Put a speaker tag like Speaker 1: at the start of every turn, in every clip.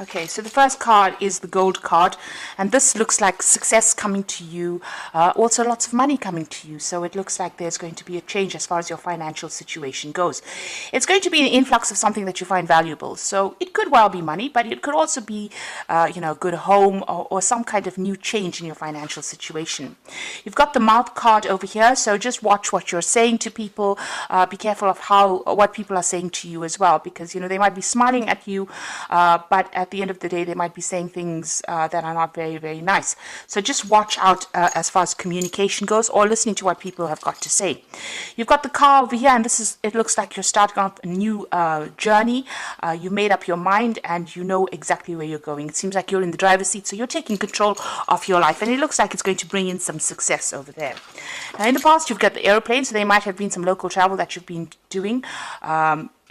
Speaker 1: Okay, so the first card is the gold card, and this looks like success coming to you, also lots of money coming to you. So it looks like there's going to be a change as far as your financial situation goes. It's going to be an influx of something that you find valuable. So it could well be money, but it could also be, a good home or some kind of new change in your financial situation. You've got the mouth card over here, so just watch what you're saying to people. Be careful of what people are saying to you as well, because they might be smiling at you, but at the end of the day, they might be saying things that are not very, very nice. So just watch out as far as communication goes, or listening to what people have got to say. You've got the car over here, and it looks like you're starting off a new journey. You made up your mind, and you know exactly where you're going. It seems like you're in the driver's seat, so you're taking control of your life, and it looks like it's going to bring in some success over there. Now, in the past, you've got the airplane, so there might have been some local travel that you've been doing.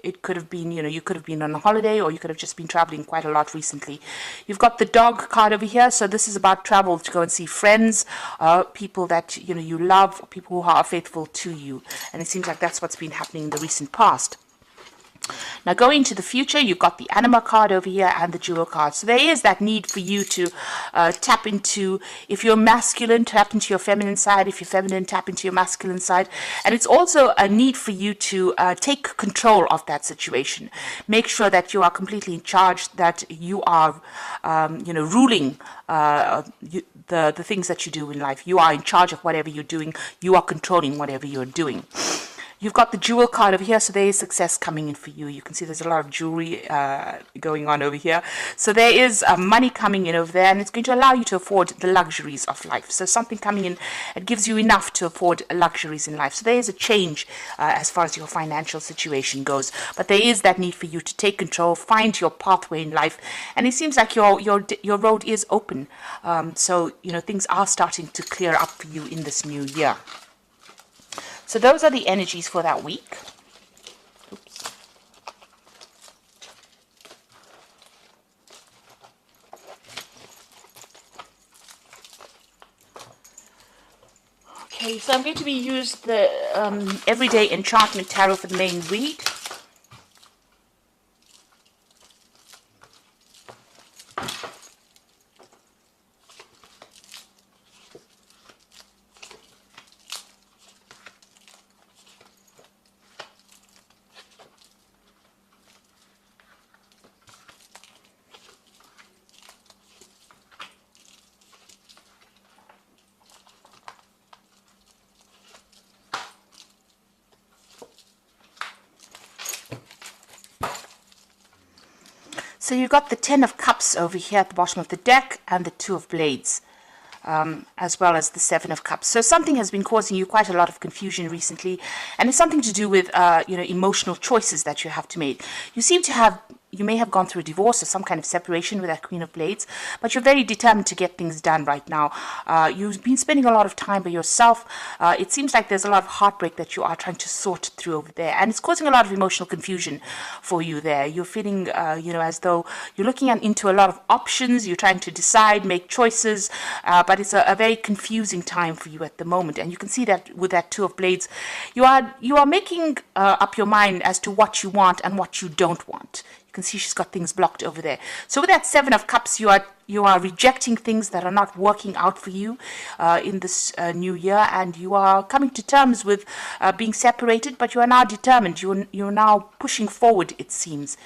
Speaker 1: It could have been, you could have been on a holiday, or you could have just been traveling quite a lot recently. You've got the dog card over here. So this is about travel to go and see friends, people that, you love, people who are faithful to you. And it seems like that's what's been happening in the recent past. Now, going to the future, you've got the anima card over here and the jewel card. So there is that need for you to tap into, if you're masculine, tap into your feminine side. If you're feminine, tap into your masculine side. And it's also a need for you to take control of that situation. Make sure that you are completely in charge, that you are, ruling the things that you do in life. You are in charge of whatever you're doing. You are controlling whatever you're doing. You've got the jewel card over here, so there is success coming in for you. You can see there's a lot of jewelry going on over here. So there is money coming in over there, and it's going to allow you to afford the luxuries of life. So something coming in that gives you enough to afford luxuries in life. So there is a change as far as your financial situation goes. But there is that need for you to take control, find your pathway in life. And it seems like your road is open. So, things are starting to clear up for you in this new year. So those are the energies for that week. Oops. Okay, so I'm going to use the Everyday Enchantment Tarot for the main read. So you've got the 10 of Cups over here at the bottom of the deck, and the 2 of Blades, as well as the 7 of Cups. So something has been causing you quite a lot of confusion recently, and it's something to do with, emotional choices that you have to make. You may have gone through a divorce or some kind of separation with that Queen of Blades, but you're very determined to get things done right now. You've been spending a lot of time by yourself. It seems like there's a lot of heartbreak that you are trying to sort through over there, and it's causing a lot of emotional confusion for you there. You're feeling, as though you're looking into a lot of options. You're trying to decide, make choices, but it's a very confusing time for you at the moment. And you can see that with that 2 of Blades, you are making up your mind as to what you want and what you don't want. You can see she's got things blocked over there. So with that 7 of Cups, you are rejecting things that are not working out for you in this new year, and you are coming to terms with being separated, but you are now determined. You're now pushing forward, it seems.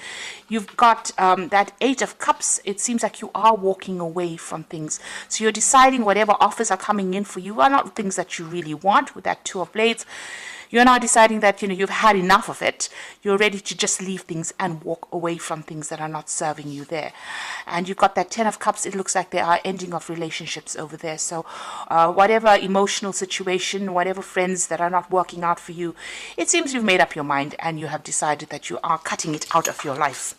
Speaker 1: You've got that 8 of Cups. It seems like you are walking away from things. So you're deciding whatever offers are coming in for you are not things that you really want. With that 2 of Blades, you're now deciding that, you've had enough of it. You're ready to just leave things and walk away from things that are not serving you there. And you've got that 10 of Cups. It looks like there are ending of relationships over there. So whatever emotional situation, whatever friends that are not working out for you, it seems you've made up your mind and you have decided that you are cutting it out of your life.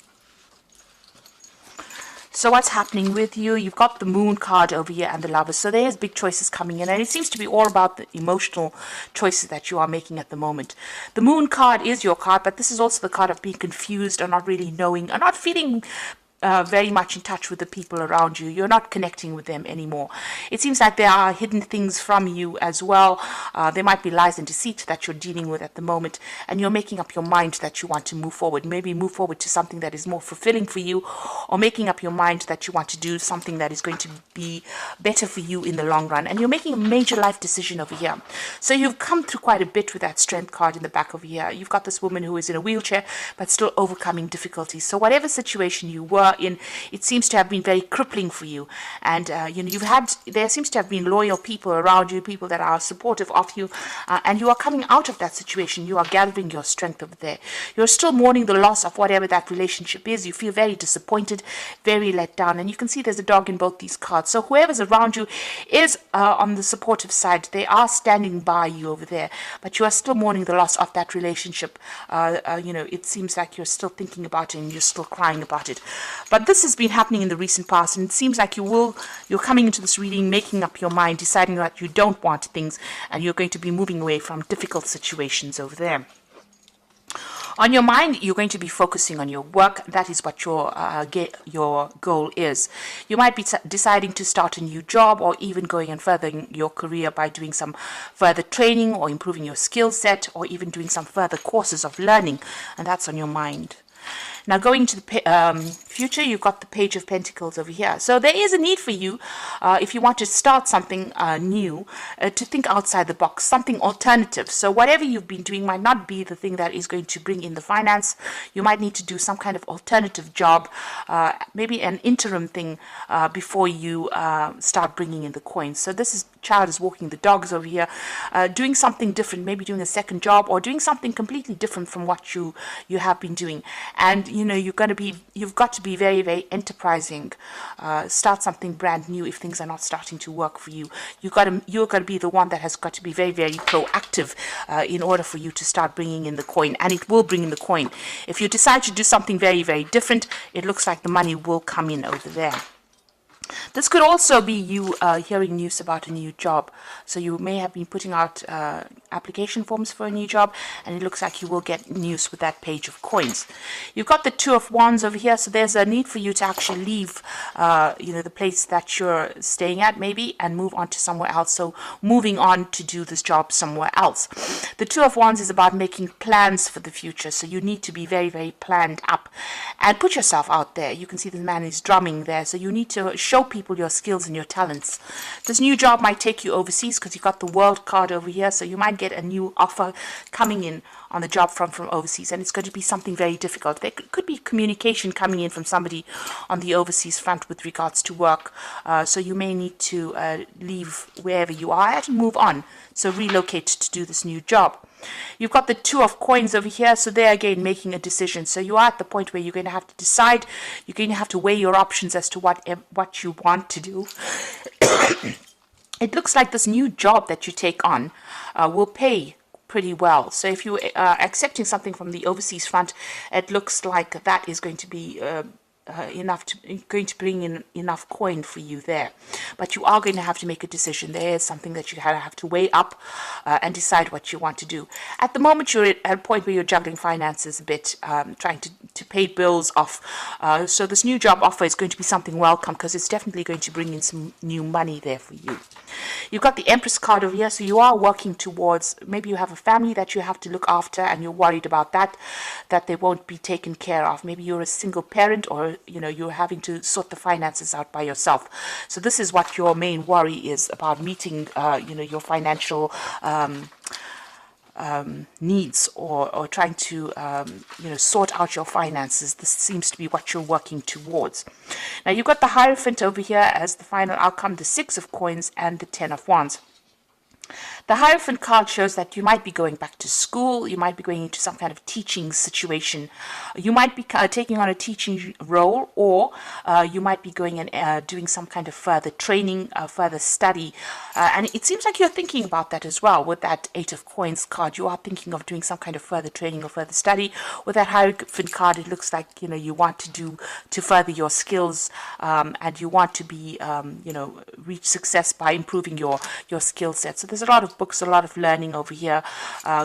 Speaker 1: So what's happening with you? You've got the Moon card over here and the Lovers. So there's big choices coming in, and it seems to be all about the emotional choices that you are making at the moment. The Moon card is your card, but this is also the card of being confused or not really knowing or not feeling very much in touch with the people around you. You're not connecting with them anymore. It seems like there are hidden things from you as well. There might be lies and deceit that you're dealing with at the moment, and you're making up your mind that you want to move forward. Maybe move forward to something that is more fulfilling for you, or making up your mind that you want to do something that is going to be better for you in the long run. And you're making a major life decision over here. So you've come through quite a bit with that strength card in the back of here. You've got this woman who is in a wheelchair, but still overcoming difficulties. So whatever situation you were in, it seems to have been very crippling for you. And there seems to have been loyal people around you, people that are supportive of you, and you are coming out of that situation. You are gathering your strength over there. You're still mourning the loss of whatever that relationship is. You feel very disappointed, very let down, and you can see there's a dog in both these cards. So whoever's around you is on the supportive side. They are standing by you over there, but you are still mourning the loss of that relationship. It seems like you're still thinking about it and you're still crying about it. But this has been happening in the recent past, and it seems like you're coming into this reading, making up your mind, deciding that you don't want things, and you're going to be moving away from difficult situations over there. On your mind, you're going to be focusing on your work. That is what your goal is. You might be deciding to start a new job, or even going and furthering your career by doing some further training or improving your skill set, or even doing some further courses of learning, and that's on your mind. Now, going to the future, you've got the Page of Pentacles over here. So there is a need for you, if you want to start something new, to think outside the box, something alternative. So whatever you've been doing might not be the thing that is going to bring in the finance. You might need to do some kind of alternative job, maybe an interim thing, before you start bringing in the coins. So this child is walking the dogs over here, doing something different, maybe doing a second job, or doing something completely different from what you have been doing. And you've got to be very, very enterprising. Start something brand new if things are not starting to work for you. You're got to be the one that has got to be very, very proactive in order for you to start bringing in the coin, and it will bring in the coin. If you decide to do something very, very different, it looks like the money will come in over there. This could also be you hearing news about a new job. So you may have been putting out application forms for a new job, and it looks like you will get news with that Page of Coins. You've got the Two of Wands over here, so there's a need for you to actually leave the place that you're staying at maybe, and move on to somewhere else. So moving on to do this job somewhere else. The Two of Wands is about making plans for the future, so you need to be very, very planned up and put yourself out there. You can see the man is drumming there, so you need to show people your skills and your talents. This new job might take you overseas because you've got the World card over here, so you might get a new offer coming in on the job from overseas, and it's going to be something very difficult. There could be communication coming in from somebody on the overseas front with regards to work, so you may need to leave wherever you are at and move on, so relocate to do this new job. You've got the Two of Coins over here, so there again making a decision. So you are at the point where you're going to have to decide. You're going to have to weigh your options as to what you want to do. It looks like this new job that you take on will pay pretty well. So if you are accepting something from the overseas front, it looks like that is going to be going to bring in enough coin for you there. But you are going to have to make a decision. There is something that you have to weigh up and decide what you want to do. At the moment, you're at a point where you're juggling finances a bit, trying to pay bills off. So this new job offer is going to be something welcome, because it's definitely going to bring in some new money there for you. You've got the Empress card over here, so you are working towards, maybe you have a family that you have to look after, and you're worried about that they won't be taken care of. Maybe you're a single parent, or you're having to sort the finances out by yourself. So this is what your main worry is about, meeting your financial needs, or trying to sort out your finances. This seems to be what you're working towards. Now you've got the Hierophant over here as the final outcome, the Six of Coins and the Ten of Wands. The Hierophant card shows that you might be going back to school, you might be going into some kind of teaching situation, you might be taking on a teaching role, or you might be going and doing some kind of further training, further study, and it seems like you're thinking about that as well. With that Eight of Coins card, you are thinking of doing some kind of further training or further study. With that Hierophant card, it looks like you want to further your skills, and you want to be reach success by improving your skill set. So there's a lot of books, a lot of learning over here,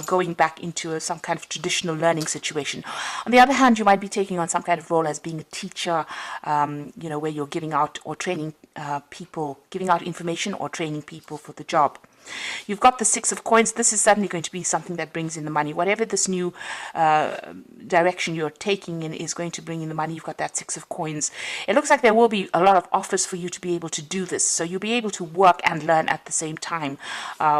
Speaker 1: going back into some kind of traditional learning situation. On the other hand, you might be taking on some kind of role as being a teacher, where you're giving out or training people, giving out information or training people for the job. You've got the Six of Coins. This is certainly going to be something that brings in the money. Whatever this new direction you're taking in is going to bring in the money. You've got that Six of Coins. It looks like there will be a lot of offers for you to be able to do this. So you'll be able to work and learn at the same time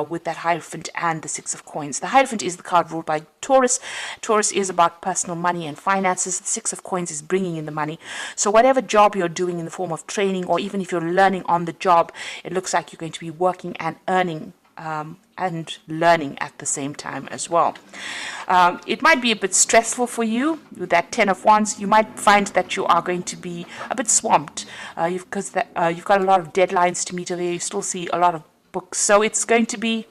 Speaker 1: with that Hierophant and the Six of Coins. The Hierophant is the card ruled by Taurus. Taurus is about personal money and finances. The Six of Coins is bringing in the money. So whatever job you're doing in the form of training, or even if you're learning on the job, it looks like you're going to be working and earning and learning at the same time as well. It might be a bit stressful for you with that Ten of Wands. You might find that you are going to be a bit swamped because you've got a lot of deadlines to meet over here. You still see a lot of books. So it's going to be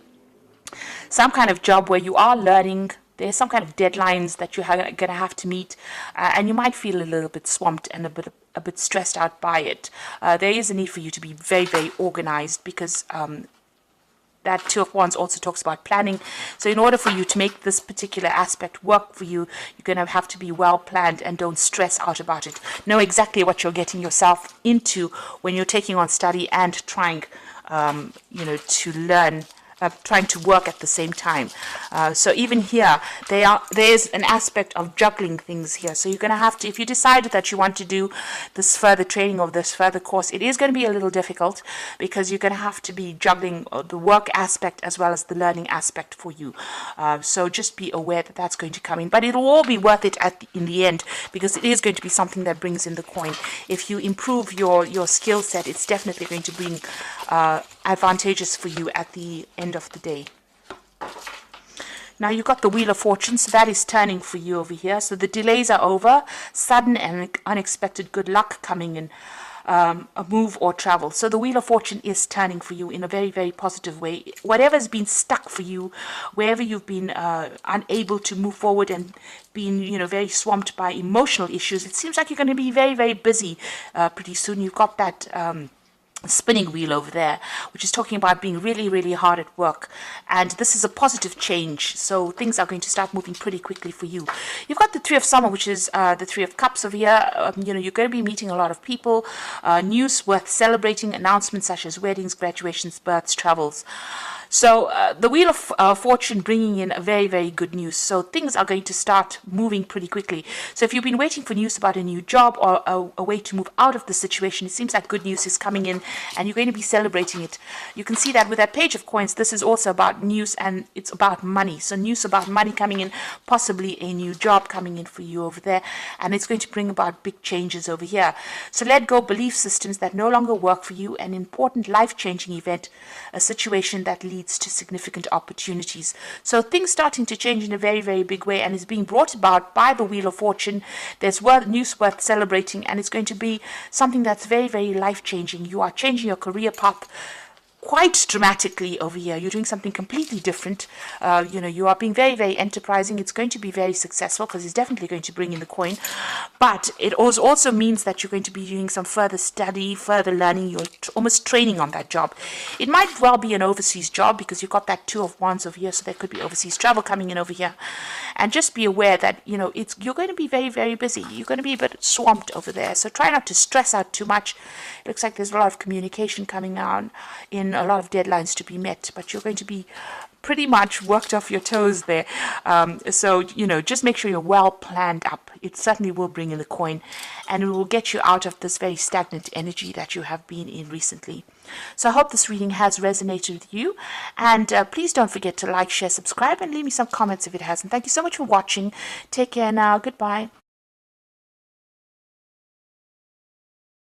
Speaker 1: some kind of job where you are learning. There's some kind of deadlines that you're going to have to meet, and you might feel a little bit swamped and a bit stressed out by it. There is a need for you to be very, very organized, because that Two of Wands also talks about planning. So in order for you to make this particular aspect work for you, you're going to have to be well planned and don't stress out about it. Know exactly what you're getting yourself into when you're taking on study and trying, to learn, trying to work at the same time. So even here, there's an aspect of juggling things here. So you're going to have to, if you decide that you want to do this further training or this further course, it is going to be a little difficult, because you're going to have to be juggling the work aspect as well as the learning aspect for you. So just be aware that that's going to come in. But it'll all be worth it in the end, because it is going to be something that brings in the coin. If you improve your skill set, it's definitely going to bring advantageous for you at the end of the day. Now you've got the Wheel of Fortune, so that is turning for you over here. So the delays are over, sudden and unexpected good luck coming in, a move or travel. So the Wheel of Fortune is turning for you in a very, very positive way. Whatever's been stuck for you, wherever you've been unable to move forward and been, very swamped by emotional issues, it seems like you're going to be very, very busy pretty soon. You've got that spinning wheel over there, which is talking about being really, really hard at work, and this is a positive change, so things are going to start moving pretty quickly for you. You've got the Three of Summer, which is the Three of Cups over here. You're going to be meeting a lot of people, news worth celebrating, announcements such as weddings, graduations, births, travels. So the Wheel of Fortune bringing in a very, very good news. So things are going to start moving pretty quickly. So if you've been waiting for news about a new job or a way to move out of the situation, it seems like good news is coming in and you're going to be celebrating it. You can see that with that Page of Coins, this is also about news and it's about money. So news about money coming in, possibly a new job coming in for you over there. And it's going to bring about big changes over here. So let go belief systems that no longer work for you, an important life-changing event, a situation that leads to significant opportunities. So things starting to change in a very, very big way, and is being brought about by the Wheel of Fortune. There's news worth celebrating, and it's going to be something that's very, very life-changing. You are changing your career path quite dramatically over here. You're doing something completely different. You are being very, very enterprising. It's going to be very successful because it's definitely going to bring in the coin. But it also means that you're going to be doing some further study, further learning. You're almost training on that job. It might well be an overseas job because you've got that Two of Wands over here, so there could be overseas travel coming in over here. And just be aware that, you're going to be very, very busy. You're going to be a bit swamped over there. So try not to stress out too much. It looks like there's a lot of communication coming on, in a lot of deadlines to be met, but you're going to be pretty much worked off your toes there. So just make sure you're well planned up. It certainly will bring in the coin, and it will get you out of this very stagnant energy that you have been in recently. So I hope this reading has resonated with you, and please don't forget to like, share, subscribe, and leave me some comments if it hasn't. Thank you so much for watching. Take care now. Goodbye.